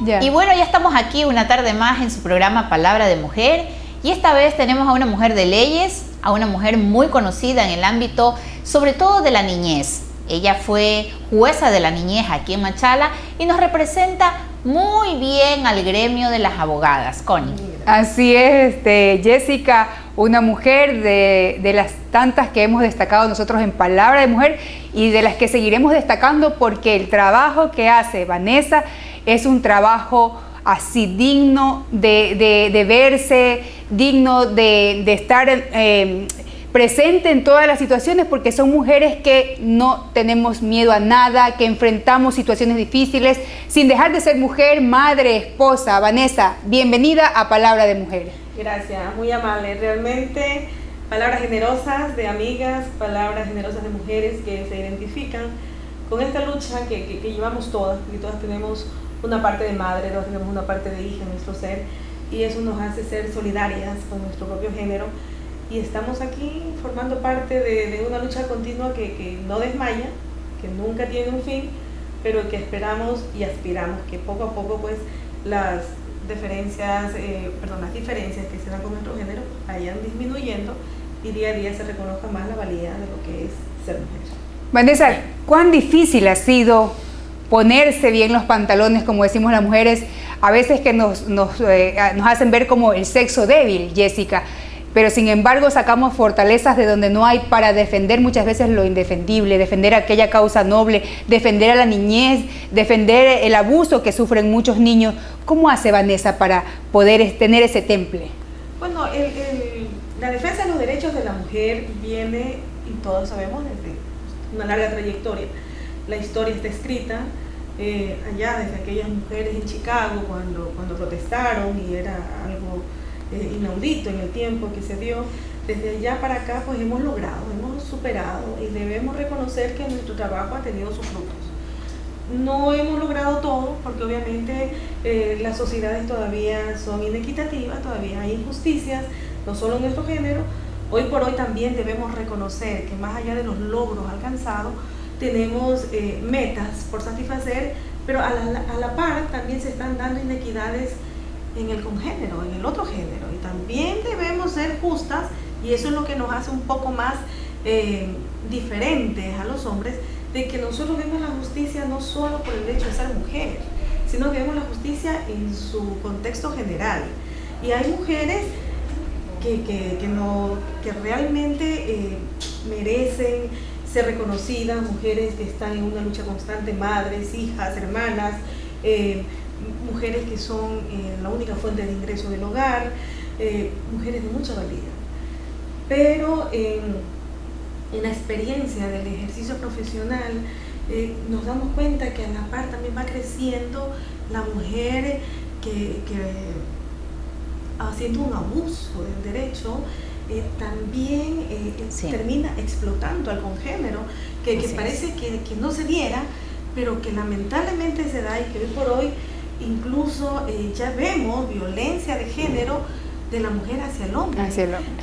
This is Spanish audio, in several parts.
Yeah. Y bueno, ya estamos aquí una tarde más en su programa Palabra de Mujer, y esta vez tenemos a una mujer de leyes, a una mujer muy conocida en el ámbito, sobre todo de la niñez. Ella fue jueza de la niñez aquí en Machala y nos representa muy bien al gremio de las abogadas. Connie. Así es, Jessica, una mujer de las tantas que hemos destacado nosotros en Palabra de Mujer y de las que seguiremos destacando, porque el trabajo que hace Vanessa es un trabajo así digno de verse, digno de estar presente en todas las situaciones, porque son mujeres que no tenemos miedo a nada, que enfrentamos situaciones difíciles sin dejar de ser mujer, madre, esposa. Vanessa, bienvenida a Palabra de Mujer. Gracias, muy amable. Realmente palabras generosas de amigas, palabras generosas de mujeres que se identifican con esta lucha que llevamos todas, porque todas tenemos una parte de madre, todas tenemos una parte de hija en nuestro ser, y eso nos hace ser solidarias con nuestro propio género. Y estamos aquí formando parte de una lucha continua que no desmaya, que nunca tiene un fin, pero que esperamos y aspiramos que poco a poco pues las diferencias que se dan con nuestro género vayan disminuyendo y día a día se reconozca más la valía de lo que es ser mujer. Vanessa, ¿cuán difícil ha sido ponerse bien los pantalones, como decimos las mujeres, a veces que nos hacen ver como el sexo débil, Jessica? Pero sin embargo sacamos fortalezas de donde no hay para defender muchas veces lo indefendible, defender aquella causa noble, defender a la niñez, defender el abuso que sufren muchos niños. ¿Cómo hace Vanessa para poder tener ese temple? Bueno, la defensa de los derechos de la mujer viene, y todos sabemos, desde una larga trayectoria. La historia está escrita allá desde aquellas mujeres en Chicago cuando protestaron, y era algo inaudito en el tiempo que se dio. Desde allá para acá pues hemos logrado, hemos superado, y debemos reconocer que nuestro trabajo ha tenido sus frutos. No hemos logrado todo, porque obviamente las sociedades todavía son inequitativas, todavía hay injusticias, no solo en nuestro género. Hoy por hoy también debemos reconocer que más allá de los logros alcanzados, tenemos metas por satisfacer, pero a la par también se están dando inequidades en el congénero, en el otro género, y también debemos ser justas, y eso es lo que nos hace un poco más diferentes a los hombres, de que nosotros vemos la justicia no solo por el hecho de ser mujer, sino que vemos la justicia en su contexto general. Y hay mujeres que realmente merecen ser reconocidas, mujeres que están en una lucha constante, madres, hijas, hermanas, mujeres que son la única fuente de ingreso del hogar, mujeres de mucha valía. Pero en la experiencia del ejercicio profesional nos damos cuenta que a la par también va creciendo la mujer que haciendo un abuso del derecho también termina explotando al congénero, que parece que no se diera, pero que lamentablemente se da, y que hoy por hoy incluso ya vemos violencia de género de la mujer hacia el hombre,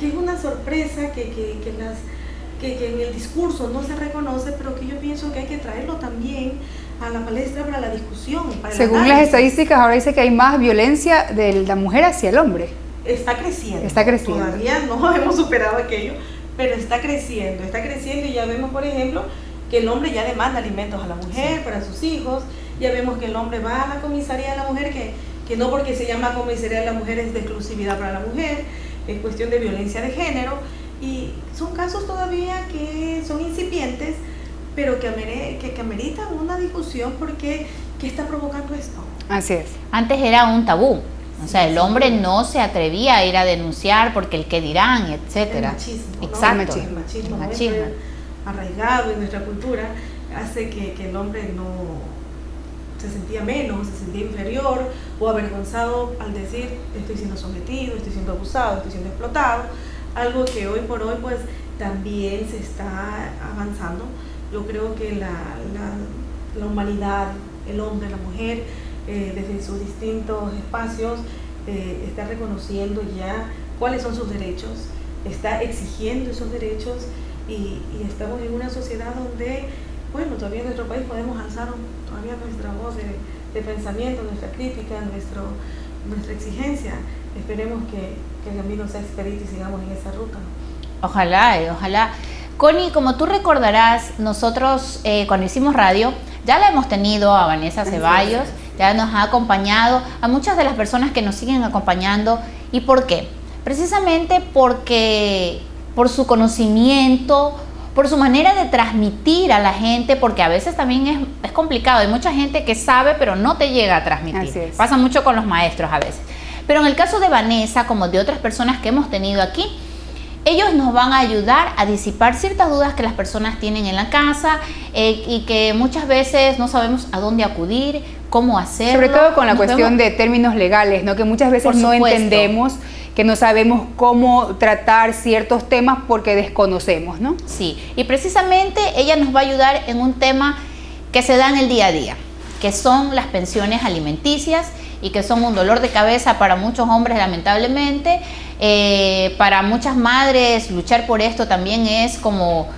que es una sorpresa que en el discurso no se reconoce, pero que yo pienso que hay que traerlo también a la palestra para la discusión. Según las estadísticas, ahora dice que hay más violencia de la mujer hacia el hombre. Está creciendo. Todavía no hemos superado aquello, pero está creciendo, y ya vemos, por ejemplo, que el hombre ya demanda alimentos a la mujer, para sus hijos. Ya vemos que el hombre va a la comisaría de la mujer, que no porque se llama comisaría de la mujer es de exclusividad para la mujer, es cuestión de violencia de género, y son casos todavía que son incipientes, pero que ameritan una discusión, porque ¿qué está provocando esto? Así es. Antes era un tabú, o sea, el hombre no se atrevía a ir a denunciar porque el qué dirán, etcétera. El machismo, ¿no? Exacto. El machismo arraigado en nuestra cultura hace que el hombre no se sentía menos, se sentía inferior o avergonzado al decir estoy siendo sometido, estoy siendo abusado, estoy siendo explotado, algo que hoy por hoy pues también se está avanzando. Yo creo que la humanidad, el hombre, la mujer, desde sus distintos espacios está reconociendo ya cuáles son sus derechos, está exigiendo esos derechos, y estamos en una sociedad donde bueno, todavía en nuestro país podemos alzar todavía nuestra voz de pensamiento, nuestra crítica, nuestra exigencia. Esperemos que el camino sea expedito y sigamos en esa ruta. Ojalá, ojalá. Connie, como tú recordarás, nosotros cuando hicimos radio, ya la hemos tenido a Vanessa Ceballos, ya nos ha acompañado, a muchas de las personas que nos siguen acompañando. ¿Y por qué? Precisamente porque por su conocimiento, por su manera de transmitir a la gente, porque a veces también es complicado. Hay mucha gente que sabe, pero no te llega a transmitir. Pasa mucho con los maestros a veces. Pero en el caso de Vanessa, como de otras personas que hemos tenido aquí, ellos nos van a ayudar a disipar ciertas dudas que las personas tienen en la casa y que muchas veces no sabemos a dónde acudir, cómo hacerlo. Sobre todo con la cuestión de términos legales, ¿no? Que muchas veces no entendemos, que no sabemos cómo tratar ciertos temas porque desconocemos, ¿no? Sí, y precisamente ella nos va a ayudar en un tema que se da en el día a día, que son las pensiones alimenticias y que son un dolor de cabeza para muchos hombres, lamentablemente. Para muchas madres luchar por esto también es como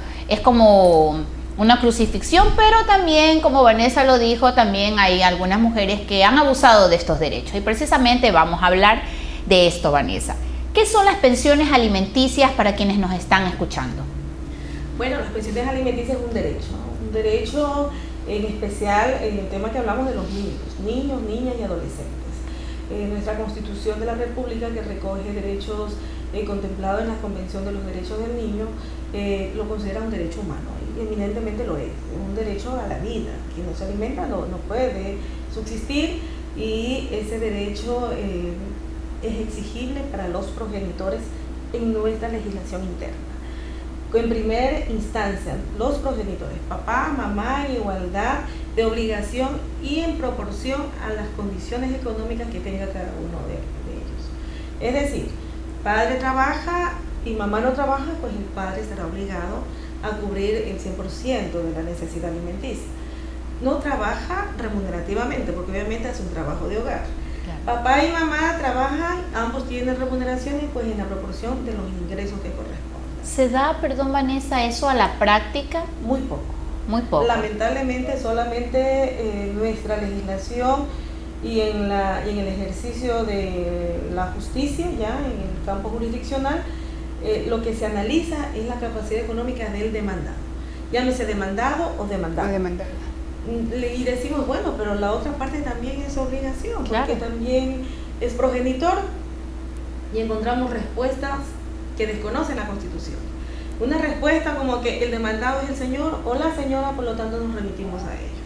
una crucifixión, pero también, como Vanessa lo dijo, también hay algunas mujeres que han abusado de estos derechos. Y precisamente vamos a hablar de esto, Vanessa. ¿Qué son las pensiones alimenticias para quienes nos están escuchando? Bueno, las pensiones alimenticias es un derecho en especial en el tema que hablamos de los niños, niñas y adolescentes. Nuestra Constitución de la República, que recoge derechos contemplados en la Convención de los Derechos del Niño, lo considera un derecho humano, y eminentemente lo es un derecho a la vida. Quien no se alimenta no puede subsistir, y ese derecho es exigible para los progenitores en nuestra legislación interna. En primera instancia, los progenitores, papá, mamá, en igualdad de obligación y en proporción a las condiciones económicas que tenga cada uno de ellos. Es decir, padre trabaja y mamá no trabaja, pues el padre estará obligado a cubrir el 100% de la necesidad alimenticia. No trabaja remunerativamente, porque obviamente hace un trabajo de hogar. Claro. Papá y mamá trabajan, ambos tienen remuneraciones, pues en la proporción de los ingresos que corresponden. ¿Se da, perdón Vanessa, eso a la práctica? Muy poco. Muy poco. Lamentablemente solamente nuestra legislación y en el ejercicio de la justicia, ya en el campo jurisdiccional, lo que se analiza es la capacidad económica del demandado. Llámese demandado o demandado. Y decimos, bueno, pero la otra parte también es obligación, claro, porque también es progenitor, y encontramos respuestas que desconocen la Constitución. Una respuesta como que el demandado es el señor o la señora, por lo tanto nos remitimos a ello.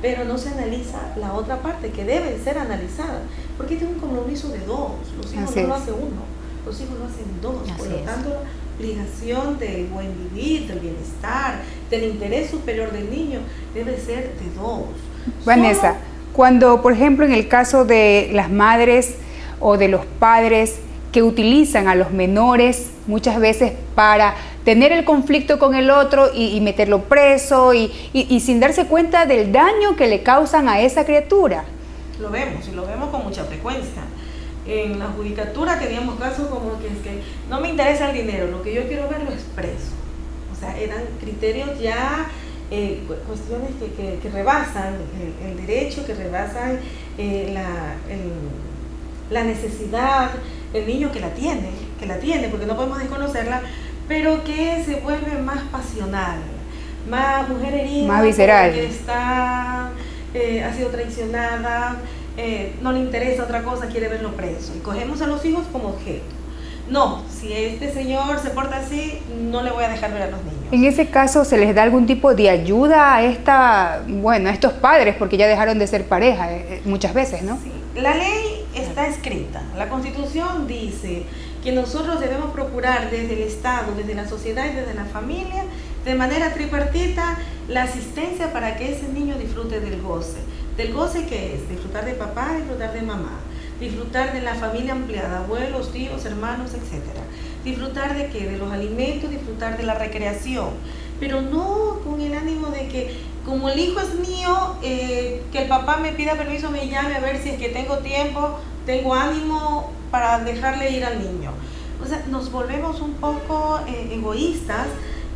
Pero no se analiza la otra parte, que debe ser analizada, porque este es un compromiso de dos. Los hijos no lo hace uno, los hijos lo hacen dos. Por lo tanto, la obligación del buen vivir, del bienestar, del interés superior del niño, debe ser de dos. Vanessa, cuando, por ejemplo, en el caso de las madres o de los padres que utilizan a los menores muchas veces para tener el conflicto con el otro y meterlo preso y sin darse cuenta del daño que le causan a esa criatura. Lo vemos, y lo vemos con mucha frecuencia. En la judicatura teníamos casos como que es que no me interesa el dinero, lo que yo quiero ver lo expreso. O sea, eran criterios ya, cuestiones que rebasan el derecho, que rebasan la necesidad, el niño que la tiene, porque no podemos desconocerla, pero que se vuelve más pasional, más mujer herida, más visceral, que está, ha sido traicionada, no le interesa otra cosa, quiere verlo preso, y cogemos a los hijos como objeto. No, si este señor se porta así, no le voy a dejar ver a los niños. En ese caso, ¿se les da algún tipo de ayuda a estos padres, porque ya dejaron de ser pareja muchas veces, ¿no? Sí. La ley está escrita, la Constitución dice que nosotros debemos procurar desde el Estado, desde la sociedad y desde la familia, de manera tripartita, la asistencia para que ese niño disfrute del goce. ¿Del goce qué es? Disfrutar de papá, disfrutar de mamá, disfrutar de la familia ampliada, abuelos, tíos, hermanos, etc. Disfrutar de qué, de los alimentos, disfrutar de la recreación, pero no con el ánimo de que, como el hijo es mío, que el papá me pida permiso, me llame a ver si es que tengo tiempo, tengo ánimo para dejarle ir al niño. O sea, nos volvemos un poco egoístas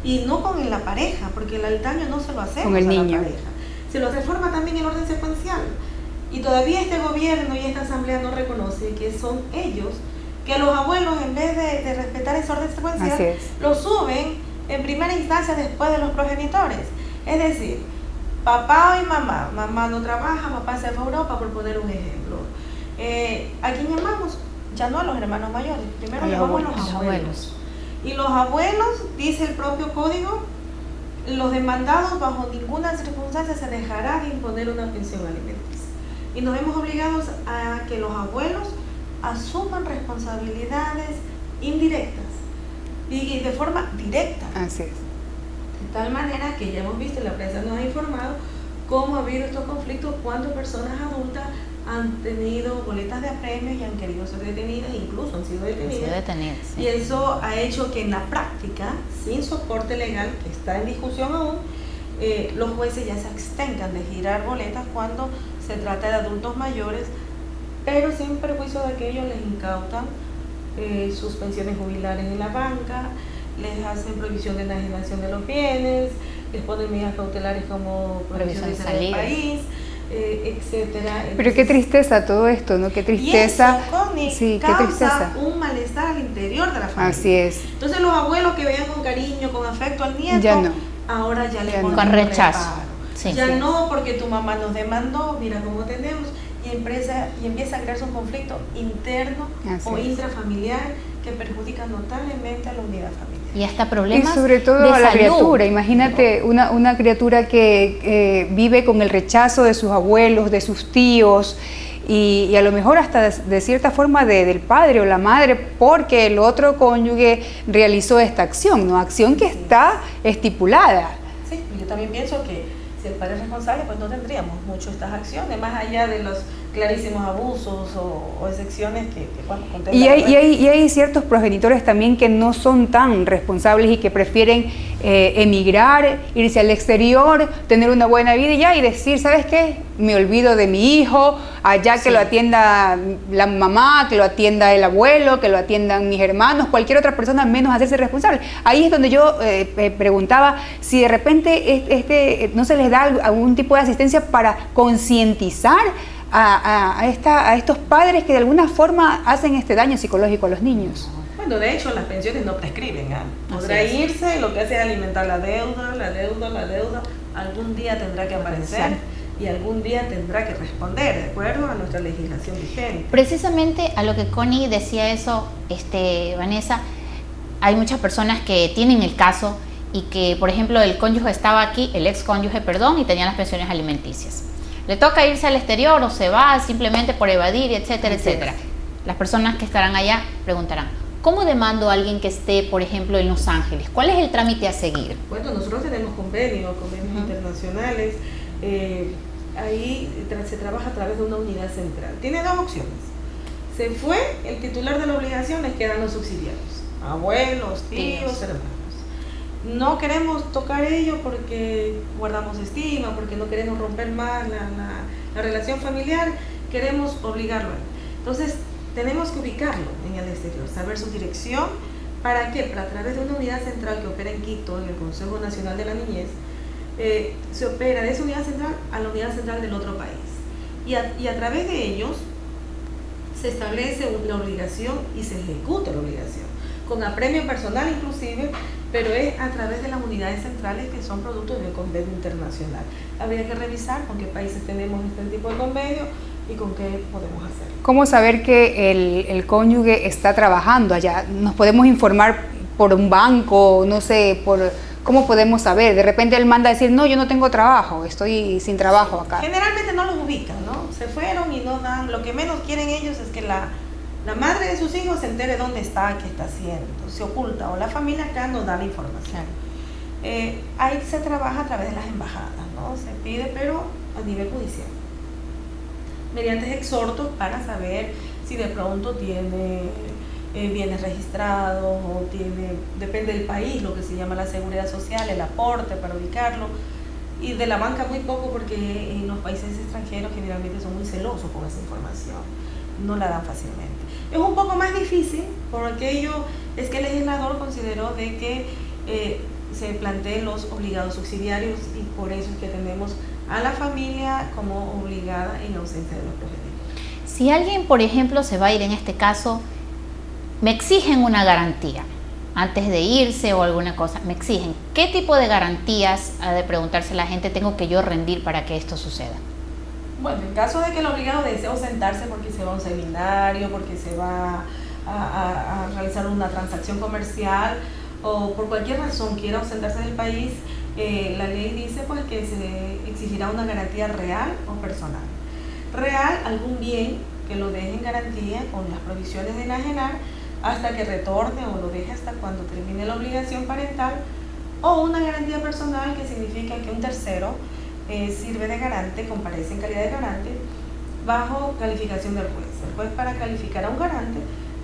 y no con la pareja, porque el daño no se lo hacemos con el niño. la pareja, se lo reforma también el orden secuencial. Y todavía este gobierno y esta asamblea no reconoce que son ellos, que los abuelos, en vez de respetar ese orden secuencial, lo suben en primera instancia después de los progenitores. Es decir, papá y mamá no trabaja, papá se fue a Europa, por poner un ejemplo. ¿A quién llamamos? Ya no a los hermanos mayores, primero llamamos a los abuelos. Y los abuelos, dice el propio código, los demandados bajo ninguna circunstancia se dejará de imponer una pensión alimenticia. Y nos vemos obligados a que los abuelos asuman responsabilidades indirectas y de forma directa. Así es. De tal manera que ya hemos visto, la prensa nos ha informado cómo ha habido estos conflictos cuando personas adultas han tenido boletas de apremios y han querido ser detenidas, incluso han sido detenidas. Sí. Y eso ha hecho que en la práctica, sin soporte legal, que está en discusión aún, los jueces ya se abstengan de girar boletas cuando se trata de adultos mayores, pero sin perjuicio de que ellos les incautan sus pensiones jubilares en la banca, les hacen prohibición de enajenación de los bienes, les ponen medidas cautelares como prohibición de salir del país, etcétera. Entonces, pero qué tristeza todo esto, ¿no? Qué tristeza. Y eso, Connie, sí, causa qué tristeza. un malestar al interior de la familia. Así es. Entonces los abuelos que veían con cariño, con afecto al nieto, ya no. ahora ya le Ya ponen con rechazo. Sí, ya no, porque tu mamá nos demandó, mira cómo tenemos, y empieza a crearse un conflicto interno o intrafamiliar que perjudica notablemente a la unidad familiar. Y hasta problemas y sobre todo de a la salud. criatura. Imagínate una criatura que vive con el rechazo de sus abuelos, de sus tíos, y a lo mejor hasta de cierta forma del padre o la madre, porque el otro cónyuge realizó esta acción, ¿no? Acción que está estipulada. Sí, yo también pienso que si el padre es responsable, pues no tendríamos mucho estas acciones, más allá de los clarísimos abusos o excepciones que contemplan. Y hay ciertos progenitores también que no son tan responsables y que prefieren emigrar, irse al exterior, tener una buena vida y decir, ¿sabes qué? Me olvido de mi hijo, allá que lo atienda la mamá, que lo atienda el abuelo, que lo atiendan mis hermanos, cualquier otra persona menos hacerse responsable. Ahí es donde yo preguntaba si de repente no se les da algún tipo de asistencia para concientizar a estos padres que de alguna forma hacen este daño psicológico a los niños. Bueno, de hecho las pensiones no prescriben, podrá irse, lo que hace es alimentar la deuda, algún día tendrá que aparecer y algún día tendrá que responder de acuerdo a nuestra legislación vigente. Precisamente a lo que Connie decía eso, Vanessa, hay muchas personas que tienen el caso y que, por ejemplo, el cónyuge estaba aquí, el ex cónyuge, y tenía las pensiones alimenticias. Le toca irse al exterior o se va simplemente por evadir, etcétera, etcétera. Las personas que estarán allá preguntarán, ¿cómo demando a alguien que esté, por ejemplo, en Los Ángeles? ¿Cuál es el trámite a seguir? Bueno, nosotros tenemos convenios internacionales. Ahí se trabaja a través de una unidad central. Tiene dos opciones. Se fue el titular de la obligación, les quedan los subsidiarios, abuelos, tíos, hermanos. No queremos tocar ello porque guardamos estima, porque no queremos romper más la relación familiar, queremos obligarlo. Entonces, tenemos que ubicarlo en el exterior, saber su dirección. ¿Para qué? Para a través de una unidad central que opera en Quito, en el Consejo Nacional de la Niñez, se opera de esa unidad central a la unidad central del otro país. Y a través de ellos se establece la obligación y se ejecuta la obligación, con apremio personal inclusive, pero es a través de las unidades centrales que son productos del convenio internacional. Habría que revisar con qué países tenemos este tipo de convenio y con qué podemos hacer. ¿Cómo saber que el cónyuge está trabajando allá? ¿Nos podemos informar por un banco? No sé, ¿cómo podemos saber? De repente él manda a decir, no, yo no tengo trabajo, estoy sin trabajo acá. Generalmente no los ubican, ¿no? Se fueron y no dan, lo que menos quieren ellos es que la madre de sus hijos se entere dónde está, qué está haciendo, se oculta, o la familia acá no da la información. Ahí se trabaja a través de las embajadas, ¿no? Se pide, pero a nivel judicial, mediante exhortos para saber si de pronto tiene bienes registrados o tiene, depende del país, lo que se llama la seguridad social, el aporte para ubicarlo, y de la banca muy poco porque en los países extranjeros generalmente son muy celosos con esa información, no la dan fácilmente. Es un poco más difícil por aquello es que el legislador consideró de que se planteen los obligados subsidiarios, y por eso es que tenemos a la familia como obligada en ausencia de los progenitores. Si alguien, por ejemplo, se va a ir en este caso, me exigen una garantía antes de irse o alguna cosa, me exigen. ¿Qué tipo de garantías, ha de preguntarse la gente, tengo que yo rendir para que esto suceda? Bueno, en caso de que el obligado desee ausentarse porque se va a un seminario, porque se va a realizar una transacción comercial o por cualquier razón quiera ausentarse del país, la ley dice pues que se exigirá una garantía real o personal. Real, algún bien que lo deje en garantía con las provisiones de enajenar hasta que retorne o lo deje hasta cuando termine la obligación parental, o una garantía personal, que significa que un tercero sirve de garante, comparece en calidad de garante bajo calificación del juez. El juez, para calificar a un garante,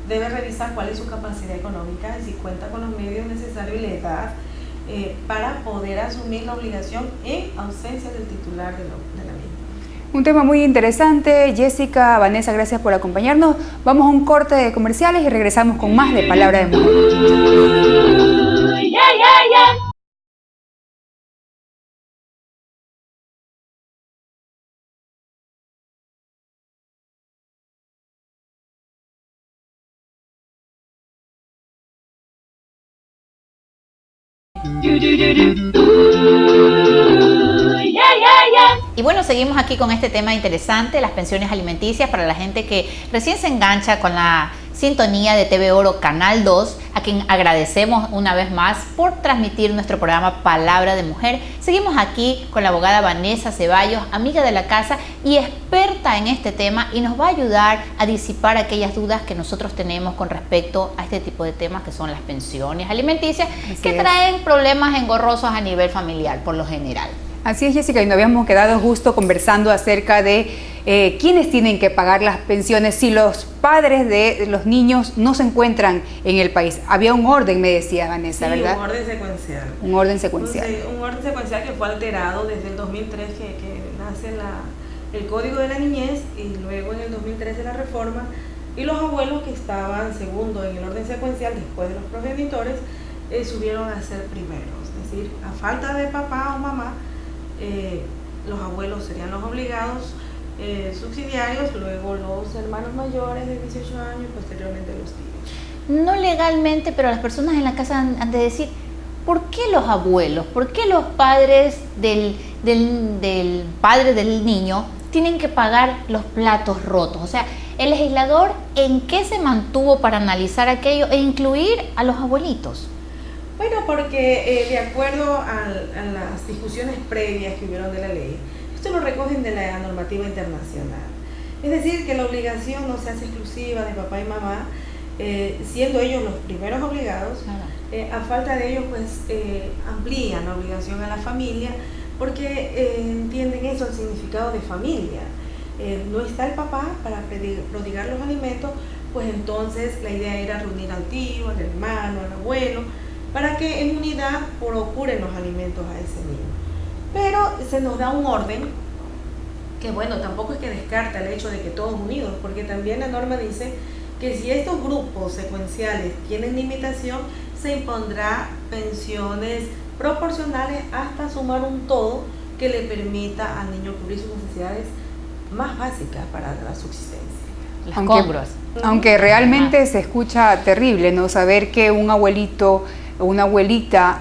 debe revisar cuál es su capacidad económica y si cuenta con los medios necesarios y la edad para poder asumir la obligación en ausencia del titular de la misma. Un tema muy interesante. Jessica, Vanessa, gracias por acompañarnos. Vamos a un corte de comerciales y regresamos con más de Palabra de Mujer. Y bueno, seguimos aquí con este tema interesante, las pensiones alimenticias, para la gente que recién se engancha con la sintonía de TV Oro Canal 2, a quien agradecemos una vez más por transmitir nuestro programa Palabra de Mujer. Seguimos aquí con la abogada Vanessa Ceballos, amiga de la casa y experta en este tema, y nos va a ayudar a disipar aquellas dudas que nosotros tenemos con respecto a este tipo de temas que son las pensiones alimenticias, que traen problemas engorrosos a nivel familiar por lo general. Así es, Jessica, y nos habíamos quedado justo conversando acerca de quiénes tienen que pagar las pensiones si los padres de los niños no se encuentran en el país. Había un orden, me decía Vanessa, sí, ¿verdad? Un orden secuencial. Un orden secuencial. Un orden secuencial que fue alterado desde el 2003, que nace el Código de la Niñez, y luego en el 2013 la reforma, y los abuelos que estaban segundo en el orden secuencial después de los progenitores subieron a ser primeros. Es decir, a falta de papá o mamá, los abuelos serían los obligados subsidiarios, luego los hermanos mayores de 18 años y posteriormente los tíos. No legalmente, pero las personas en la casa han de decir, ¿por qué los abuelos, por qué los padres del padre del niño tienen que pagar los platos rotos? O sea, el legislador, ¿en qué se mantuvo para analizar aquello e incluir a los abuelitos? Bueno, porque de acuerdo a las discusiones previas que hubieron de la ley, esto lo recogen de la normativa internacional. Es decir, que la obligación no se hace exclusiva de papá y mamá, siendo ellos los primeros obligados. A falta de ellos, pues amplían la obligación a la familia, porque entienden eso, el significado de familia. No está el papá para prodigar los alimentos, pues entonces la idea era reunir al tío, al hermano, al abuelo, para que en unidad procuren los alimentos a ese niño. Pero se nos da un orden que, bueno, tampoco es que descarta el hecho de que todos unidos, porque también la norma dice que si estos grupos secuenciales tienen limitación, se impondrá pensiones proporcionales hasta sumar un todo que le permita al niño cubrir sus necesidades más básicas para la subsistencia. Las congruas. Aunque realmente se escucha terrible, ¿no? Saber que un abuelito o una abuelita,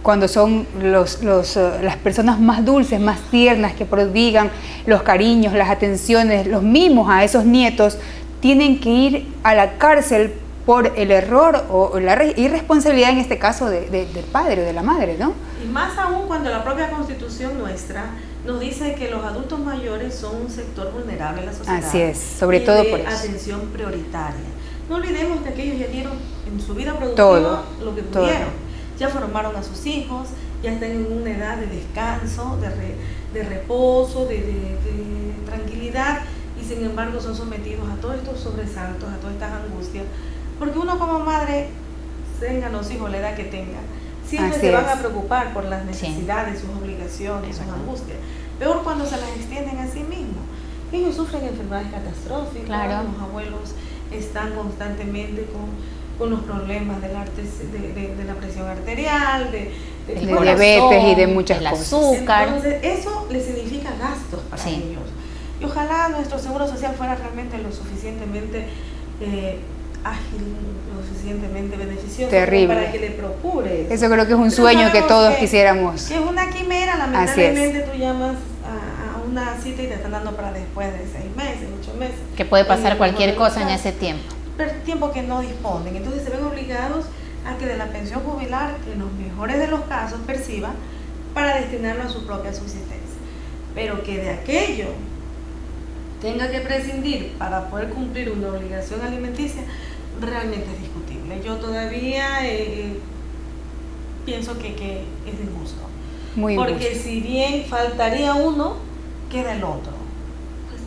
cuando son las personas más dulces, más tiernas, que prodigan los cariños, las atenciones, los mimos a esos nietos, tienen que ir a la cárcel por el error o la irresponsabilidad, en este caso, del padre o de la madre, ¿no? Y más aún cuando la propia Constitución nuestra nos dice que los adultos mayores son un sector vulnerable en la sociedad. Así es, sobre todo por eso. Atención prioritaria. No olvidemos que aquellos ya dieron en su vida productiva todo, lo que pudieron. Ya formaron a sus hijos, ya están en una edad de descanso, de reposo, de tranquilidad, y sin embargo son sometidos a todos estos sobresaltos, a todas estas angustias, porque uno como madre, tenga los hijos la edad que tenga, siempre se van a preocupar por las necesidades, sus obligaciones, sus angustias. Peor cuando se las extienden a sí mismos. Ellos sufren enfermedades catastróficas, los abuelos están constantemente con los problemas de la presión arterial, de diabetes y de muchas el cosas. azúcar. Entonces, eso le significa gastos para ellos. Y ojalá nuestro seguro social fuera realmente lo suficientemente ágil, lo suficientemente beneficioso para que le procure eso creo que es un sueño que todos quisiéramos. Que es una quimera, lamentablemente tú llamas a una cita y te están dando para después de 6 meses, 8 meses. Que puede pasar cualquier cosa en ese tiempo. Pero tiempo que no disponen. Entonces se ven obligados a que de la pensión jubilar, que en los mejores de los casos perciba, para destinarlo a su propia subsistencia. Pero que de aquello tenga que prescindir para poder cumplir una obligación alimenticia, realmente es discutible. Yo todavía pienso que es injusto. Muy injusto. Porque si bien faltaría uno, queda el otro. Pues,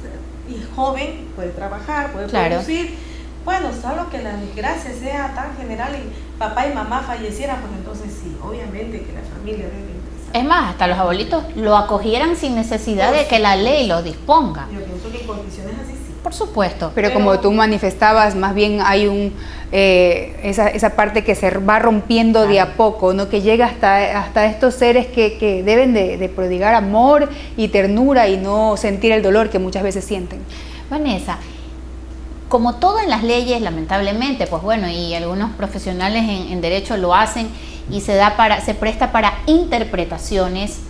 y es joven, puede trabajar, puede producir. Bueno, salvo que la desgracia sea tan general y papá y mamá fallecieran, pues entonces sí, obviamente que la familia debe empezar. Es más, hasta los abuelitos lo acogieran sin necesidad de que la ley lo disponga. Yo pienso que en condiciones así sí. Por supuesto. Pero como tú manifestabas, más bien hay esa parte que se va rompiendo de a poco, ¿no? Que llega hasta estos seres que deben de prodigar amor y ternura y no sentir el dolor que muchas veces sienten. Vanessa, como todo en las leyes, lamentablemente, pues bueno, y algunos profesionales en derecho lo hacen y se presta para interpretaciones,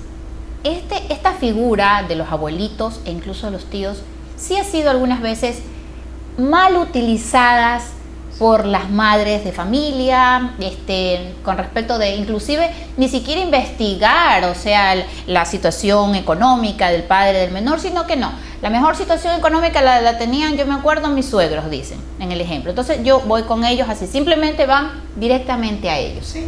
esta figura de los abuelitos e incluso de los tíos sí ha sido algunas veces mal utilizadas por las madres de familia, con respecto de inclusive ni siquiera investigar, o sea, la situación económica del padre del menor, sino que no. La mejor situación económica la tenían, yo me acuerdo, mis suegros, dicen, en el ejemplo. Entonces yo voy con ellos así, simplemente van directamente a ellos. Sí,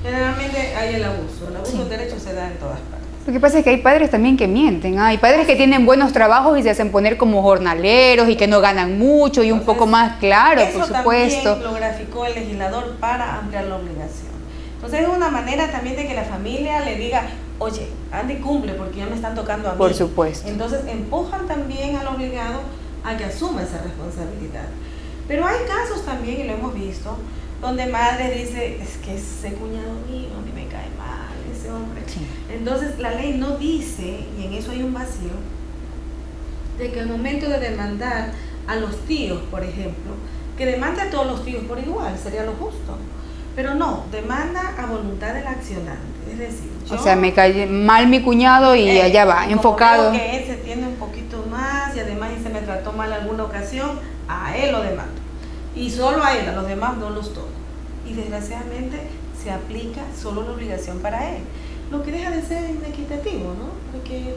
generalmente hay el abuso del derecho se da en todas partes. Lo que pasa es que hay padres también que mienten, hay padres que tienen buenos trabajos y se hacen poner como jornaleros y que no ganan mucho y un poco más claro, por supuesto. Eso también lo graficó el legislador para ampliar la obligación. Entonces es una manera también de que la familia le diga, oye, anda y cumple porque ya me están tocando a mí. Por supuesto. Entonces empujan también al obligado a que asuma esa responsabilidad. Pero hay casos también, y lo hemos visto, donde madre dice, es que ese cuñado mío a mí me cae mal, ese hombre. Sí. Entonces la ley no dice, y en eso hay un vacío, de que al momento de demandar a los tíos, por ejemplo, que demande a todos los tíos por igual, sería lo justo. Pero no, demanda a voluntad del accionante. Es decir, o sea, me cae mal mi cuñado y allá va, enfocado. Como que él se tiene un poquito más y además se me trató mal alguna ocasión, a él lo demando. Y solo a él, a los demás no los toco. Y desgraciadamente se aplica solo la obligación para él. Lo que deja de ser inequitativo, ¿no? Porque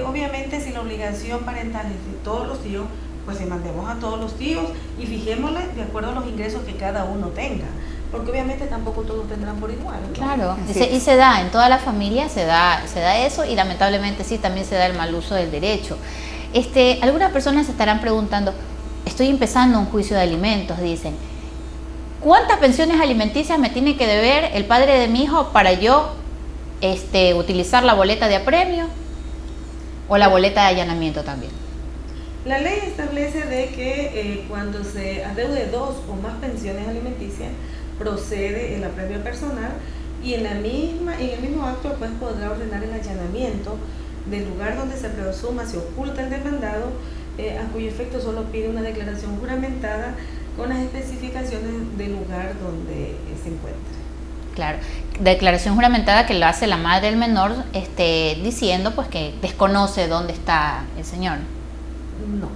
obviamente si la obligación parental es de todos los tíos, pues demandemos a todos los tíos y fijémosle de acuerdo a los ingresos que cada uno tenga. Porque obviamente tampoco todos tendrán por igual, ¿no? Claro, y se da, en toda la familia se da eso y lamentablemente sí, también se da el mal uso del derecho. Algunas personas se estarán preguntando, estoy empezando un juicio de alimentos, dicen, ¿cuántas pensiones alimenticias me tiene que deber el padre de mi hijo para yo utilizar la boleta de apremio o la boleta de allanamiento también? La ley establece de que cuando se adeude 2 o más pensiones alimenticias, procede el apremio personal y en el mismo acto el juez podrá ordenar el allanamiento del lugar donde se presuma, se oculta el demandado, a cuyo efecto solo pide una declaración juramentada con las especificaciones del lugar donde se encuentra. Claro, declaración juramentada que lo hace la madre del menor diciendo pues que desconoce dónde está el señor. No,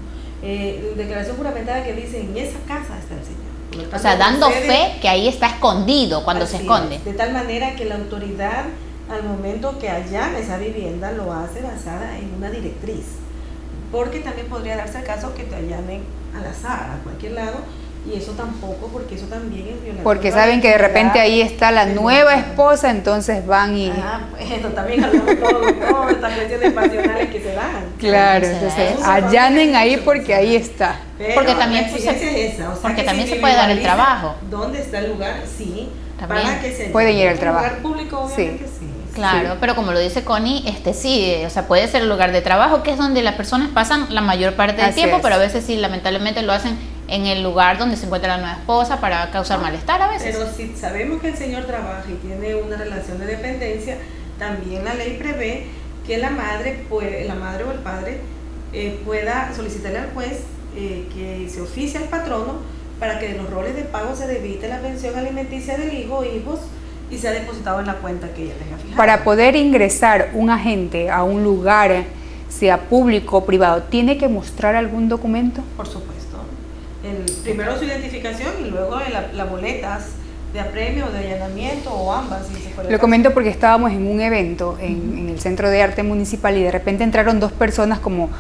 declaración juramentada que dice en esa casa está el señor. O sea, dando fe que ahí está escondido cuando se esconde. Es, de tal manera que la autoridad al momento que allana esa vivienda lo hace basada en una directriz. Porque también podría darse el caso que te allanen al azar, a cualquier lado, y eso tampoco, porque eso también es violatorio. Porque saben que de repente ahí está la nueva esposa, entonces van y... Pues eso también hablamos todas estas cuestiones pasionales que se dan. Claro, entonces allanen ahí porque ahí está. Pero porque también, la exigencia es esa, o sea, porque que también se puede dar el trabajo. ¿Dónde está el lugar? Sí. También para que se pueden ir al trabajo. El lugar público, obviamente, sí. Claro, pero como lo dice Connie, sí, o sea, puede ser el lugar de trabajo, que es donde las personas pasan la mayor parte del tiempo, pero a veces sí, lamentablemente lo hacen en el lugar donde se encuentra la nueva esposa para causar malestar a veces. Pero si sabemos que el señor trabaja y tiene una relación de dependencia, también la ley prevé que la madre o el padre pueda solicitarle al juez que se oficie al patrono para que de los roles de pago se debite la pensión alimenticia del hijo o hijos y sea depositado en la cuenta que ella tenga fijada. Para poder ingresar un agente a un lugar, sea público o privado, ¿tiene que mostrar algún documento? Por supuesto. Primero su identificación y luego las boletas de apremio o de allanamiento o ambas. Si se Lo comento porque estábamos en un evento en el Centro de Arte Municipal y de repente entraron dos personas como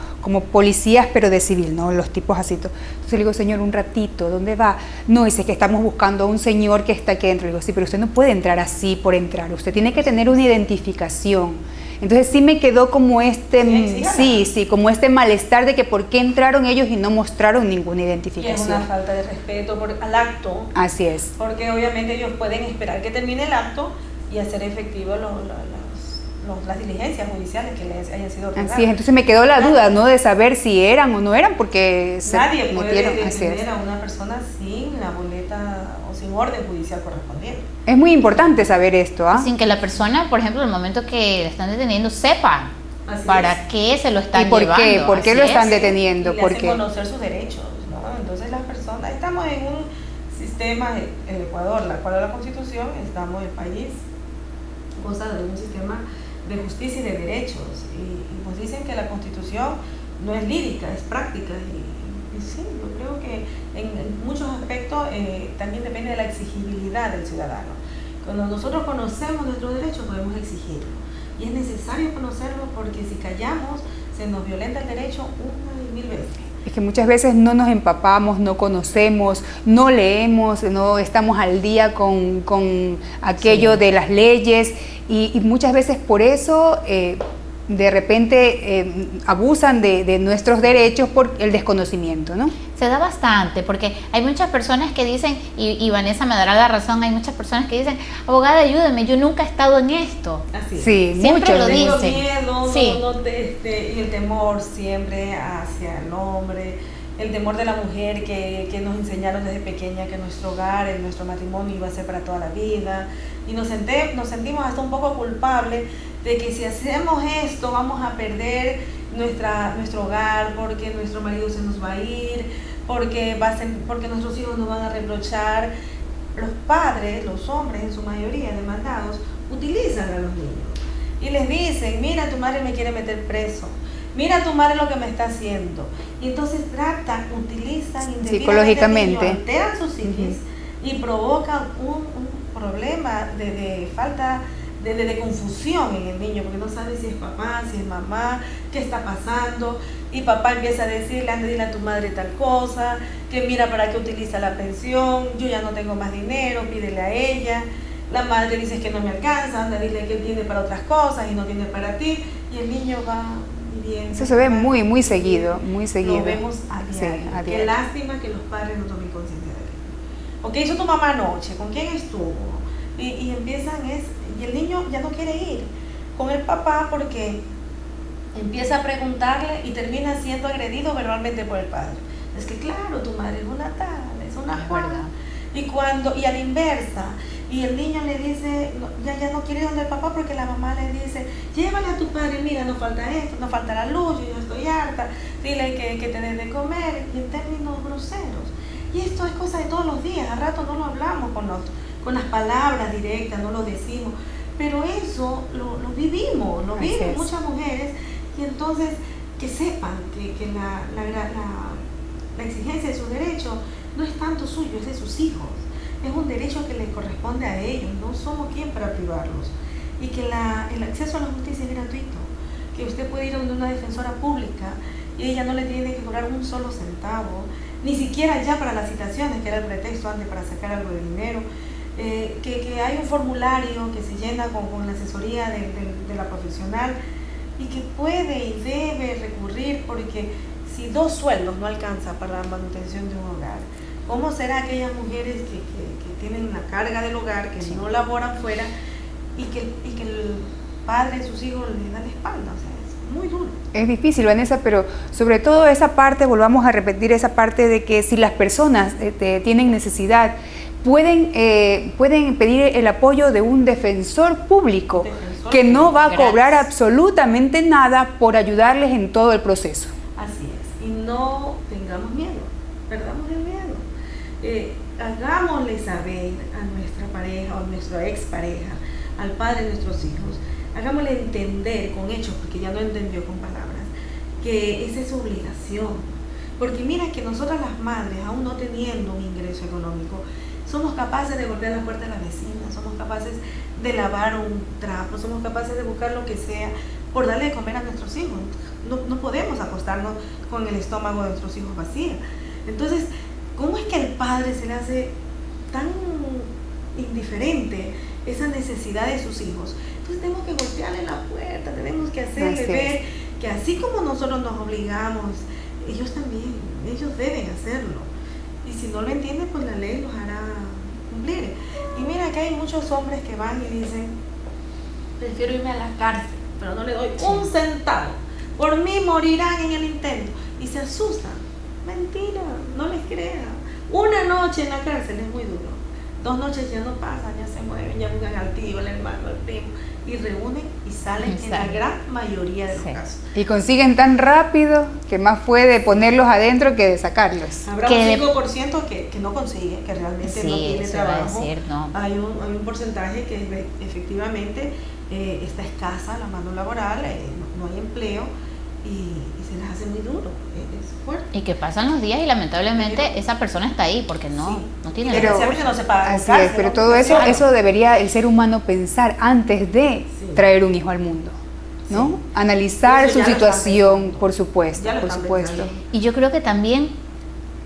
policías pero de civil, ¿no? Los tipos así. Entonces le digo, señor, un ratito, ¿dónde va? No, dice que estamos buscando a un señor que está aquí dentro. Le digo, sí, pero usted no puede entrar así por entrar, usted tiene que tener una identificación. Entonces sí me quedó como como este malestar de que por qué entraron ellos y no mostraron ninguna identificación. Es una falta de respeto al acto. Así es. Porque obviamente ellos pueden esperar que termine el acto y hacer efectivo las diligencias judiciales que les hayan sido ordenadas. Así es, entonces me quedó la duda, ¿no? De saber si eran o no eran, porque nadie puede detener a una persona sin la boleta o sin orden judicial correspondiente. Es muy importante saber esto, ¿ah? Sin que la persona, por ejemplo, en el momento que le están deteniendo, sepa para qué se lo están llevando. ¿Y por qué lo están deteniendo? Y le hacen conocer sus derechos, ¿no? Entonces las personas, estamos en un sistema, el Ecuador, la cual es la Constitución, estamos en el país, goza de un sistema de justicia y de derechos, y nos dicen que la Constitución no es lírica, es práctica, y sí, yo creo que en muchos aspectos también depende de la exigibilidad del ciudadano. Cuando nosotros conocemos nuestros derechos podemos exigirlo, y es necesario conocerlo porque si callamos se nos violenta el derecho una y mil veces. Es que muchas veces no nos empapamos, no conocemos, no leemos, no estamos al día con aquello de las leyes y muchas veces por eso de repente abusan de nuestros derechos por el desconocimiento, ¿no? Se da bastante, porque hay muchas personas que dicen, y Vanessa me dará la razón, hay muchas personas que dicen, abogada, ayúdeme, yo nunca he estado en esto. Así. Sí, siempre muchos lo dicen. Miedo, sí. Y el temor siempre hacia el hombre, el temor de la mujer que nos enseñaron desde pequeña que nuestro hogar, nuestro matrimonio iba a ser para toda la vida, y nos sentimos hasta un poco culpables de que si hacemos esto vamos a perder nuestro hogar, porque nuestro marido se nos va a ir, porque nuestros hijos nos van a reprochar. Los padres, los hombres en su mayoría demandados, utilizan a los niños y les dicen, mira, tu madre me quiere meter preso, mira tu madre lo que me está haciendo, y entonces utilizan psicológicamente, alteran sus hijos y provocan un problema de falta de confusión en el niño, porque no sabe si es papá, si es mamá, qué está pasando, y papá empieza a decirle, anda, dile a tu madre tal cosa, que mira para qué utiliza la pensión, yo ya no tengo más dinero, pídele a ella. La madre dice que no me alcanza, anda, dile que tiene para otras cosas y no tiene para ti, y el niño va viviendo. Eso se ve muy seguido, muy seguido. Lo vemos a diario. Sí, a diario. Qué lástima que los padres no tomen conciencia de ello. ¿O qué hizo tu mamá anoche? ¿Con quién estuvo? Y y el niño ya no quiere ir con el papá porque empieza a preguntarle y termina siendo agredido verbalmente por el padre. Es que claro, tu madre es una tal, es una Juana. Y a la inversa, y el niño le dice, ya no quiere ir donde el papá porque la mamá le dice, llévale a tu padre, mira, nos falta esto, nos falta la luz, yo estoy harta, dile que te den de comer, y en términos groseros. Y esto es cosa de todos los días, a rato no lo hablamos con las palabras directas, no lo decimos, pero eso lo vivimos, muchas mujeres, y entonces que sepan que la exigencia de sus derechos no es tanto suyo, es de sus hijos, es un derecho que les corresponde a ellos, no somos quien para privarlos, y que el acceso a la justicia es gratuito, que usted puede ir a una defensora pública y ella no le tiene que cobrar un solo centavo, ni siquiera ya para las citaciones, que era el pretexto antes para sacar algo de dinero, que hay un formulario que se llena con la asesoría de la profesional, y que puede y debe recurrir, porque si 2 sueldos no alcanza para la manutención de un hogar, ¿cómo será aquellas mujeres que tienen la carga del hogar, que no laboran fuera, y que el padre de sus hijos les da la espalda? O sea, muy duro. Es difícil, Vanessa, pero sobre todo esa parte, volvamos a repetir esa parte de que si las personas tienen necesidad, pueden pedir el apoyo de un defensor público que no va a cobrar absolutamente nada por ayudarles en todo el proceso. Así es, y no tengamos miedo, perdamos el miedo. Hagámosle saber a nuestra pareja o a nuestra expareja, al padre de nuestros hijos, hagámosle entender con hechos, porque ya no entendió con palabras, que esa es su obligación. Porque mira que nosotras las madres, aún no teniendo un ingreso económico, somos capaces de golpear la puerta de la vecina, somos capaces de lavar un trapo, somos capaces de buscar lo que sea por darle de comer a nuestros hijos. No podemos acostarnos con el estómago de nuestros hijos vacío. Entonces, ¿cómo es que al padre se le hace tan indiferente esa necesidad de sus hijos? Entonces tenemos que golpearle la puerta, tenemos que hacerle ver que así como nosotros nos obligamos, ellos también, ellos deben hacerlo. Y si no lo entienden, pues la ley los hará cumplir. Y mira que hay muchos hombres que van y dicen, prefiero irme a la cárcel, pero no le doy un centavo. Por mí morirán en el intento. Y se asustan. Mentira, no les crean. Una noche en la cárcel es muy duro. 2 noches ya no pasan, ya se mueven, ya buscan al tío, al hermano, al primo, y reúnen y salen en la gran mayoría de los casos. Y consiguen tan rápido que más puede ponerlos adentro que de sacarlos. Habrá un 5% que no consigue, que realmente no tiene trabajo. No. Hay un porcentaje que efectivamente está escasa la mano laboral, no hay empleo y se les hace muy duro. Es fuerte. Y que pasan los días y lamentablemente esa persona está ahí porque no tiene desgraciadamente no se paga. Así es, pero todo eso debería el ser humano pensar antes de traer un hijo al mundo, ¿no? Sí. Analizar su situación, por supuesto, por supuesto. Y yo creo que también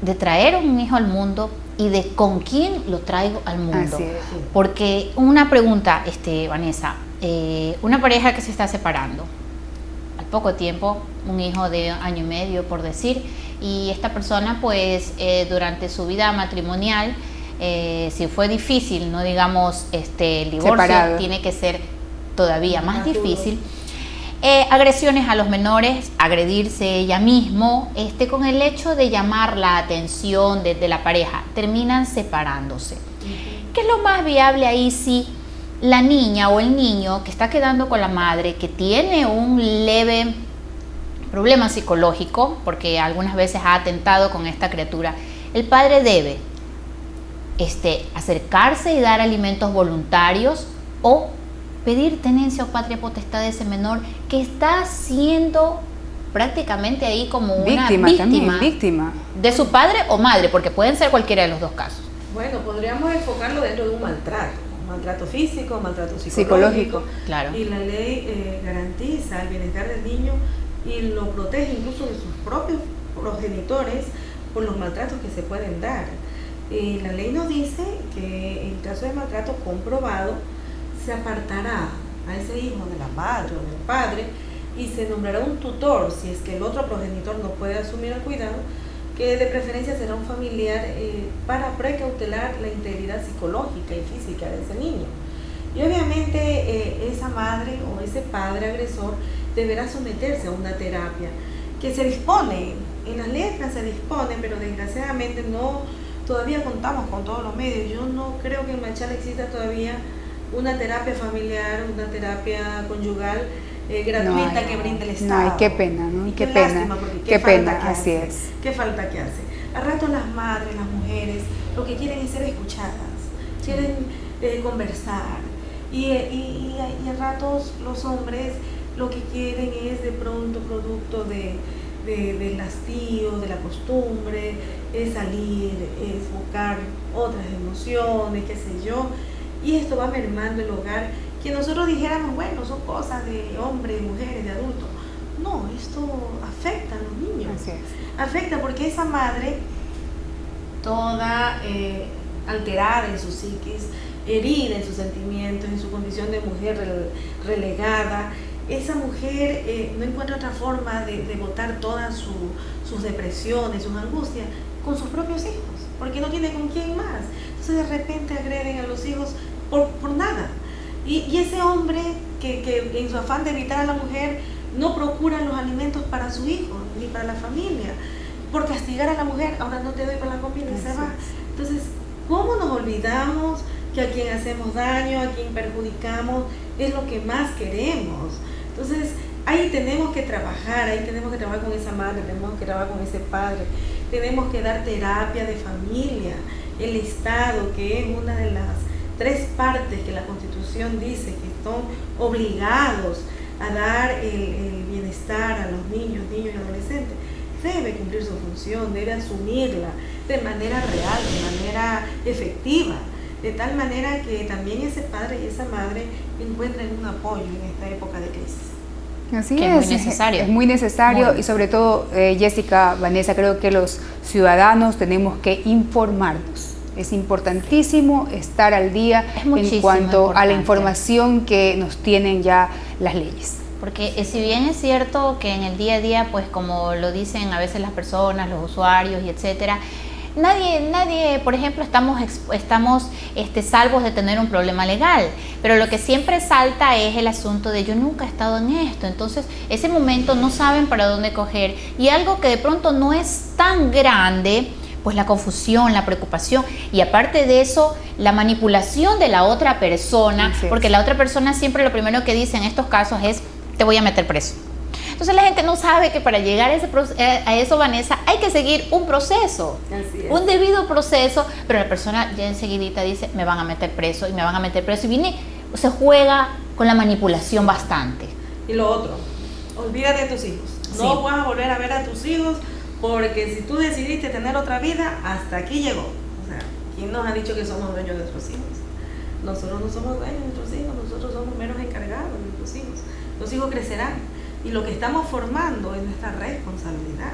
de traer un hijo al mundo y de con quién lo traigo al mundo. Así es. Porque una pregunta, Vanessa, una pareja que se está separando, al poco tiempo, un hijo de 1 año y medio, por decir, y esta persona pues durante su vida matrimonial, si fue difícil, no digamos el divorcio, separado, tiene que ser todavía más difícil. Agresiones a los menores, agredirse ella mismo, con el hecho de llamar la atención de la pareja, terminan separándose. ¿Qué es lo más viable ahí si la niña o el niño que está quedando con la madre, que tiene un leve problema psicológico, porque algunas veces ha atentado con esta criatura, el padre debe acercarse y dar alimentos voluntarios o pedir tenencia o patria potestad de ese menor que está siendo prácticamente ahí como una víctima de su padre o madre, porque pueden ser cualquiera de los dos casos? Bueno, podríamos enfocarlo dentro de un maltrato físico, maltrato psicológico. Claro. Y la ley garantiza el bienestar del niño y lo protege incluso de sus propios progenitores por los maltratos que se pueden dar. La ley nos dice que en caso de maltrato comprobado se apartará a ese hijo de la madre o del padre y se nombrará un tutor si es que el otro progenitor no puede asumir el cuidado, que de preferencia será un familiar para precautelar la integridad psicológica y física de ese niño. Y obviamente esa madre o ese padre agresor deberá someterse a una terapia que se dispone, en las letras se dispone, pero desgraciadamente todavía contamos con todos los medios. Yo no creo que en Machala exista todavía una terapia familiar, una terapia conyugal gratuita que brinde el Estado. No, qué pena, ¿no? Y qué pena, lástima, porque qué pena, así es. Qué falta que hace. A rato las madres, las mujeres, lo que quieren es ser escuchadas, quieren conversar. Y a ratos los hombres lo que quieren es de pronto producto del hastío, de la costumbre, es salir, es buscar otras emociones, qué sé yo. Y esto va mermando el hogar, que nosotros dijéramos, bueno, son cosas de hombres, mujeres, de adultos. No, esto afecta a los niños. Así es. Afecta porque esa madre, toda alterada en su psiquis, herida en sus sentimientos, en su condición de mujer relegada, esa mujer no encuentra otra forma de botar todas sus depresiones, sus angustias, con sus propios hijos, porque no tiene con quién más. Entonces de repente agreden a los hijos por nada. Y ese hombre que en su afán de evitar a la mujer no procura los alimentos para su hijo ni para la familia, por castigar a la mujer, ahora no te doy para la comida y se va. Entonces, ¿cómo nos olvidamos que a quien hacemos daño, a quien perjudicamos, es lo que más queremos? Entonces, ahí tenemos que trabajar con esa madre, tenemos que trabajar con ese padre, tenemos que dar terapia de familia. El Estado, que es una de las 3 partes que la Constitución dice que son obligados a dar el bienestar a los niños y adolescentes, debe cumplir su función, debe asumirla de manera real, de manera efectiva, de tal manera que también ese padre y esa madre encuentren un apoyo en esta época de crisis. Así que es muy necesario. Es muy necesario y sobre todo, Jessica, Vanessa, creo que los ciudadanos tenemos que informarnos. Es importantísimo estar al día en cuanto a la información que nos tienen ya las leyes. Porque si bien es cierto que en el día a día, pues como lo dicen a veces las personas, los usuarios y etcétera, nadie, por ejemplo, estamos salvos de tener un problema legal, pero lo que siempre salta es el asunto de yo nunca he estado en esto, entonces ese momento no saben para dónde coger, y algo que de pronto no es tan grande, pues la confusión, la preocupación, y aparte de eso, la manipulación de la otra persona, porque la otra persona siempre lo primero que dice en estos casos es, te voy a meter preso. Entonces la gente no sabe que para llegar a eso, Vanessa, hay que seguir un proceso, un debido proceso, pero la persona ya enseguidita dice, me van a meter preso, y me van a meter preso, y se juega con la manipulación bastante. Y lo otro, olvídate de tus hijos, no vas a volver a ver a tus hijos, porque si tú decidiste tener otra vida, hasta aquí llegó. O sea, ¿quién nos ha dicho que somos dueños de nuestros hijos? Nosotros no somos dueños de nuestros hijos, nosotros somos meros encargados de nuestros hijos. Los hijos crecerán y lo que estamos formando es nuestra responsabilidad.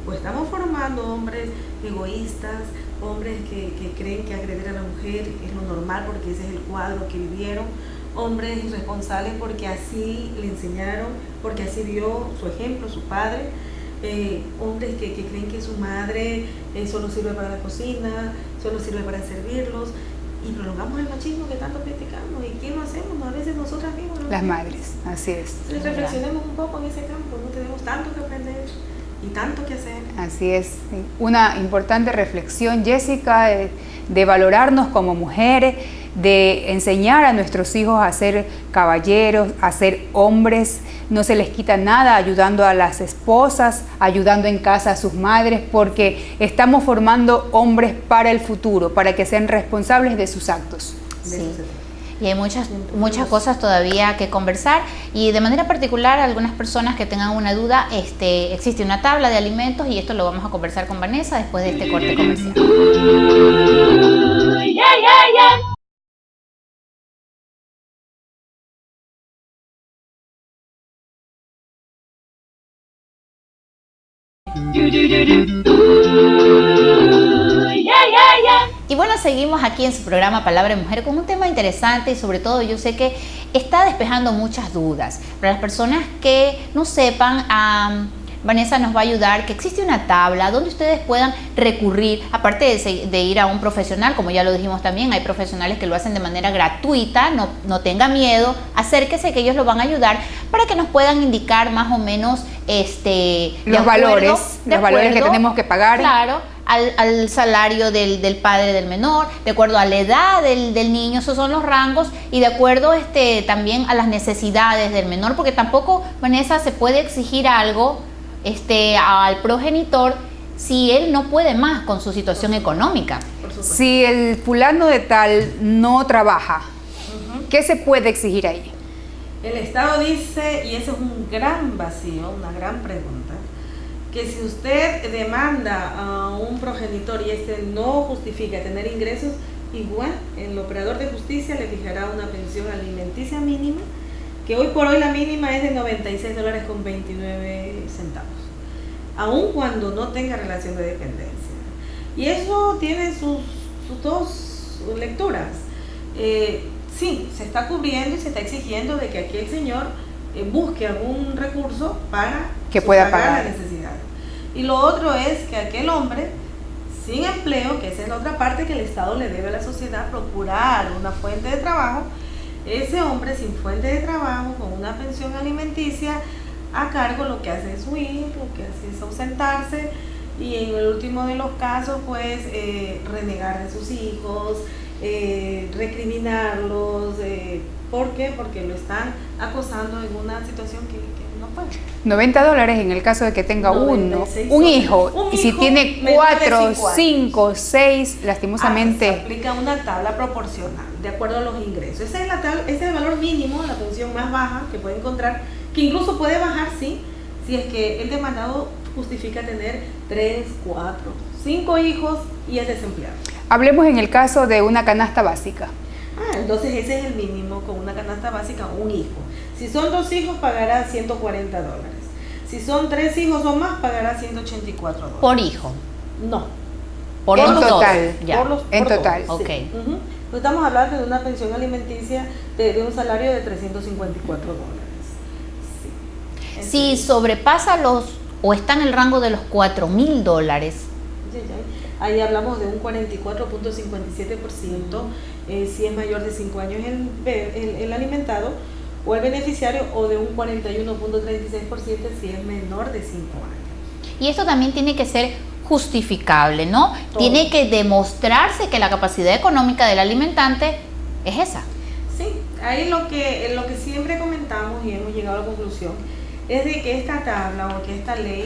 O estamos formando hombres egoístas, hombres que creen que agredir a la mujer es lo normal porque ese es el cuadro que vivieron, hombres irresponsables porque así le enseñaron, porque así vio su ejemplo, su padre. Hombres que creen que su madre solo sirve para la cocina, solo sirve para servirlos, y prolongamos el machismo que tanto criticamos. ¿Y quién lo hacemos? A veces nosotras mismas, ¿no? Las madres, así es. Entonces, reflexionemos un poco en ese campo, no tenemos tanto que aprender y tanto que hacer. Así es, una importante reflexión, Jessica, de valorarnos como mujeres, de enseñar a nuestros hijos a ser caballeros, a ser hombres. No se les quita nada ayudando a las esposas, ayudando en casa a sus madres, porque estamos formando hombres para el futuro, para que sean responsables de sus actos. Sí. Y hay muchas cosas todavía que conversar, y de manera particular algunas personas que tengan una duda, existe una tabla de alimentos, y esto lo vamos a conversar con Vanessa después de este corte comercial. Y bueno, seguimos aquí en su programa Palabra de Mujer con un tema interesante, y sobre todo yo sé que está despejando muchas dudas. Para las personas que no sepan, Vanessa nos va a ayudar, que existe una tabla donde ustedes puedan recurrir, aparte de ir a un profesional, como ya lo dijimos también, hay profesionales que lo hacen de manera gratuita, no tenga miedo, acérquese que ellos lo van a ayudar para que nos puedan indicar más o menos los valores que tenemos que pagar. Claro, al salario del padre del menor, de acuerdo a la edad del niño, esos son los rangos, y de acuerdo también a las necesidades del menor, porque tampoco, Vanessa, se puede exigir algo al progenitor si él no puede más con su situación económica. Si el fulano de tal no trabaja, ¿qué se puede exigir ahí? El Estado dice, y eso es un gran vacío, una gran pregunta, que si usted demanda a un progenitor y no justifica tener ingresos, igual el operador de justicia le fijará una pensión alimenticia mínima, que hoy por hoy la mínima es de $96.29, aun cuando no tenga relación de dependencia. Y eso tiene sus dos lecturas. Sí, se está cubriendo y se está exigiendo de que aquel señor busque algún recurso para que pueda pagar la necesidad. Y lo otro es que aquel hombre sin empleo, que esa es la otra parte que el Estado le debe a la sociedad, procurar una fuente de trabajo. Ese hombre sin fuente de trabajo, con una pensión alimenticia, a cargo, lo que hace es huir, lo que hace es ausentarse y en el último de los casos pues renegar de sus hijos, recriminarlos. ¿Por qué? Porque lo están acosando en una situación que no puede. $90 en el caso de que tenga un hijo, y si tiene 4, 5, 6, lastimosamente. Se aplica una tabla proporcional de acuerdo a los ingresos. Esa es la tabla, ese es el valor mínimo, la pensión más baja que puede encontrar, que incluso puede bajar, sí, si es que el demandado justifica tener 3, 4, 5 hijos y es desempleado. Hablemos en el caso de una canasta básica. Entonces ese es el mínimo con una canasta básica, un hijo. Si son 2 hijos, pagará $140. Si son 3 hijos o más, pagará $184. ¿Por hijo? No. Por los total. dos. Ya. En total. Sí. Ok. Estamos hablando de una pensión alimenticia de un salario de $354. Sí. Si sobrepasa o está en el rango de los $4,000. Ahí hablamos de un 44.57%, si es mayor de 5 años el alimentado o el beneficiario, o de un 41.36% si es menor de 5 años. Y esto también tiene que ser justificable, ¿no? Todo. Tiene que demostrarse que la capacidad económica del alimentante es esa. Sí, ahí lo que siempre comentamos y hemos llegado a la conclusión es de que esta tabla o que esta ley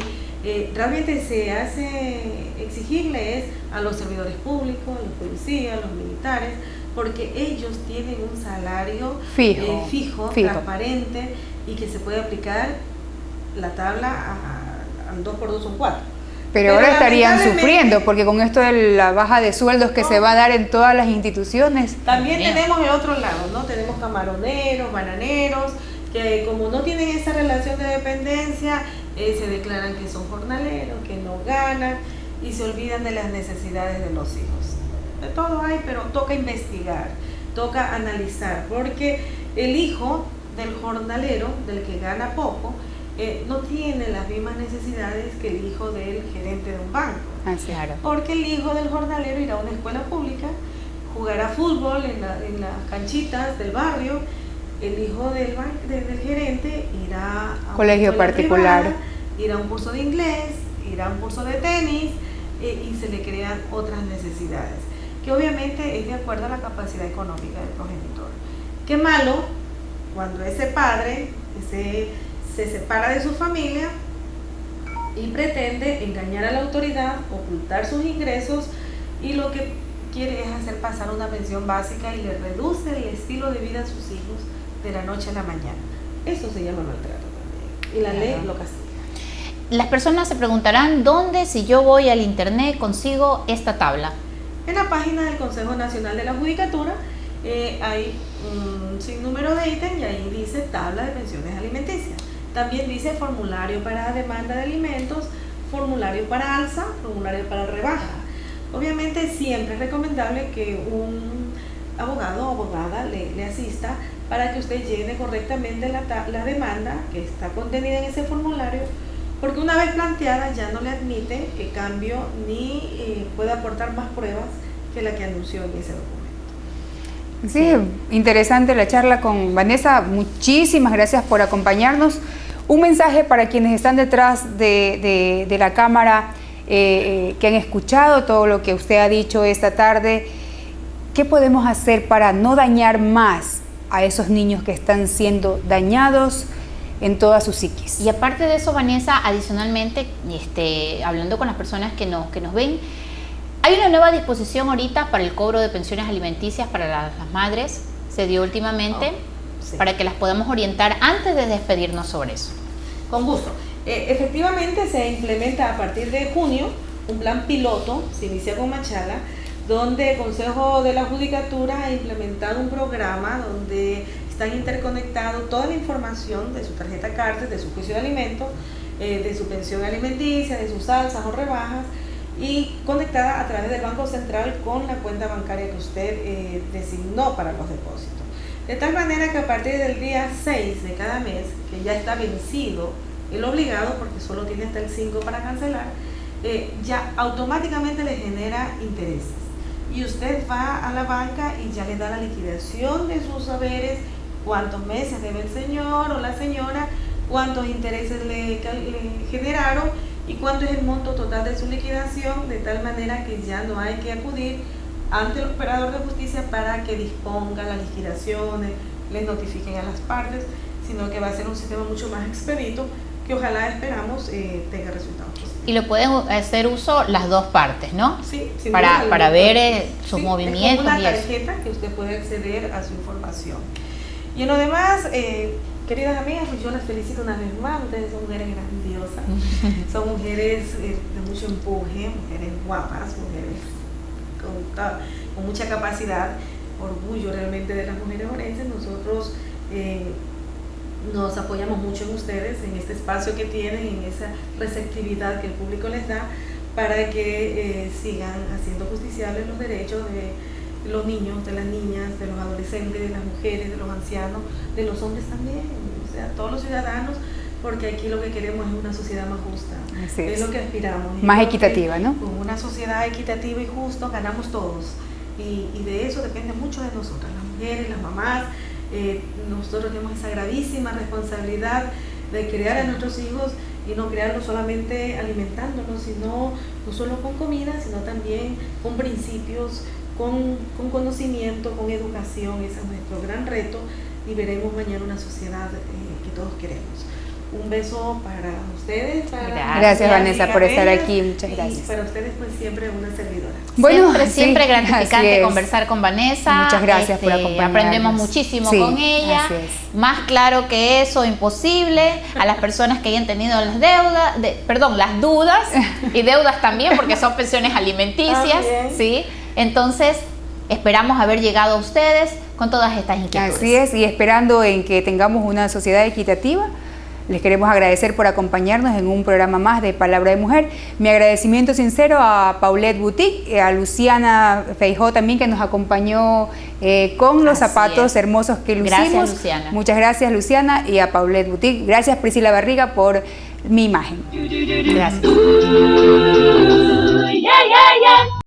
realmente se hace exigible es a los servidores públicos, a los policías, a los militares, porque ellos tienen un salario fijo, transparente, y que se puede aplicar la tabla al 2 por 2 son 4. Pero ahora estarían sufriendo, porque con esto de la baja de sueldos que se va a dar en todas las instituciones. También tenemos el otro lado, ¿no? Tenemos camaroneros, bananeros, que como no tienen esa relación de dependencia, se declaran que son jornaleros, que no ganan y se olvidan de las necesidades de los hijos. De todo hay, pero toca investigar, toca analizar, porque el hijo del jornalero, del que gana poco, no tiene las mismas necesidades que el hijo del gerente de un banco. Claro. Porque el hijo del jornalero irá a una escuela pública, jugará fútbol en las canchitas del barrio. El hijo del gerente irá a un colegio particular, privada, irá a un curso de inglés, irá a un curso de tenis, y se le crean otras necesidades, que obviamente es de acuerdo a la capacidad económica del progenitor. Qué malo cuando ese padre se separa de su familia y pretende engañar a la autoridad, ocultar sus ingresos, y lo que quiere es hacer pasar una pensión básica y le reduce el estilo de vida a sus hijos de la noche a la mañana. Eso se llama maltrato también, y la ley lo castiga. Las personas se preguntarán, ¿dónde, si yo voy al internet, consigo esta tabla? En la página del Consejo Nacional de la Judicatura hay un sinnúmero de ítems y ahí dice tabla de pensiones alimenticias. También dice formulario para demanda de alimentos, formulario para alza, formulario para rebaja. Obviamente siempre es recomendable que un abogado o abogada le asista para que usted llene correctamente la demanda que está contenida en ese formulario, porque una vez planteada ya no le admite que cambio ni pueda aportar más pruebas que la que anunció en ese documento. Sí, interesante la charla con Vanessa. Muchísimas gracias por acompañarnos. Un mensaje para quienes están detrás de la cámara, que han escuchado todo lo que usted ha dicho esta tarde. ¿Qué podemos hacer para no dañar más a esos niños que están siendo dañados en toda su psiquis? Y aparte de eso, Vanessa, adicionalmente, hablando con las personas que nos ven, hay una nueva disposición ahorita para el cobro de pensiones alimenticias para las madres, se dio últimamente, sí, para que las podamos orientar antes de despedirnos sobre eso. Con gusto. Efectivamente se implementa a partir de junio un plan piloto, se inicia con Machala, donde el Consejo de la Judicatura ha implementado un programa donde están interconectados toda la información de su tarjeta cárcel, de su juicio de alimentos, de su pensión alimenticia, de sus alzas o rebajas, y conectada a través del Banco Central con la cuenta bancaria que usted designó para los depósitos. De tal manera que a partir del día 6 de cada mes, que ya está vencido el obligado, porque solo tiene hasta el 5 para cancelar, ya automáticamente le genera intereses. Y usted va a la banca y ya le da la liquidación de sus haberes, cuántos meses debe el señor o la señora, cuántos intereses le generaron y cuánto es el monto total de su liquidación, de tal manera que ya no hay que acudir ante el operador de justicia para que disponga las liquidaciones, les notifiquen a las partes, sino que va a ser un sistema mucho más expedito que ojalá esperamos tenga resultados positivos. Y lo pueden hacer uso las dos partes, ¿no? Sí, para ver sus movimientos. Es como una tarjeta que usted puede acceder a su información. Y en lo demás, queridas amigas, pues yo las felicito una vez más. Ustedes son mujeres grandiosas, son mujeres de mucho empuje, mujeres guapas, mujeres con mucha capacidad, orgullo realmente de las mujeres orenses. Nosotros nos apoyamos mucho en ustedes, en este espacio que tienen, en esa receptividad que el público les da para que sigan haciendo justiciables los derechos de los niños, de las niñas, de los adolescentes, de las mujeres, de los ancianos, de los hombres también, o sea, todos los ciudadanos, porque aquí lo que queremos es una sociedad más justa. Así es lo que aspiramos. Más equitativa, ¿no? Con una sociedad equitativa y justa ganamos todos, y de eso depende mucho de nosotras, las mujeres, las mamás. Nosotros tenemos esa gravísima responsabilidad de criar a nuestros hijos y no criarlos solamente alimentándolos, sino no solo con comida, sino también con principios, con conocimiento, con educación. Ese es nuestro gran reto y veremos mañana una sociedad que todos queremos. Un beso para ustedes. Gracias, Vanessa, por estar aquí. Muchas gracias. Y para ustedes, pues siempre una servidora. Bueno, siempre gratificante conversar con Vanessa. Muchas gracias por acompañarnos. Aprendemos muchísimo con ella. Más claro que eso, imposible. A las personas que hayan tenido las dudas y deudas también, porque son pensiones alimenticias, ¿sí? Entonces, esperamos haber llegado a ustedes con todas estas inquietudes. Así es, y esperando en que tengamos una sociedad equitativa. Les queremos agradecer por acompañarnos en un programa más de Palabra de Mujer. Mi agradecimiento sincero a Paulette Boutique, a Luciana Feijó también, que nos acompañó con los zapatos hermosos que lucimos. Gracias, Luciana. Muchas gracias, Luciana, y a Paulette Boutique. Gracias, Priscila Barriga, por mi imagen. Gracias.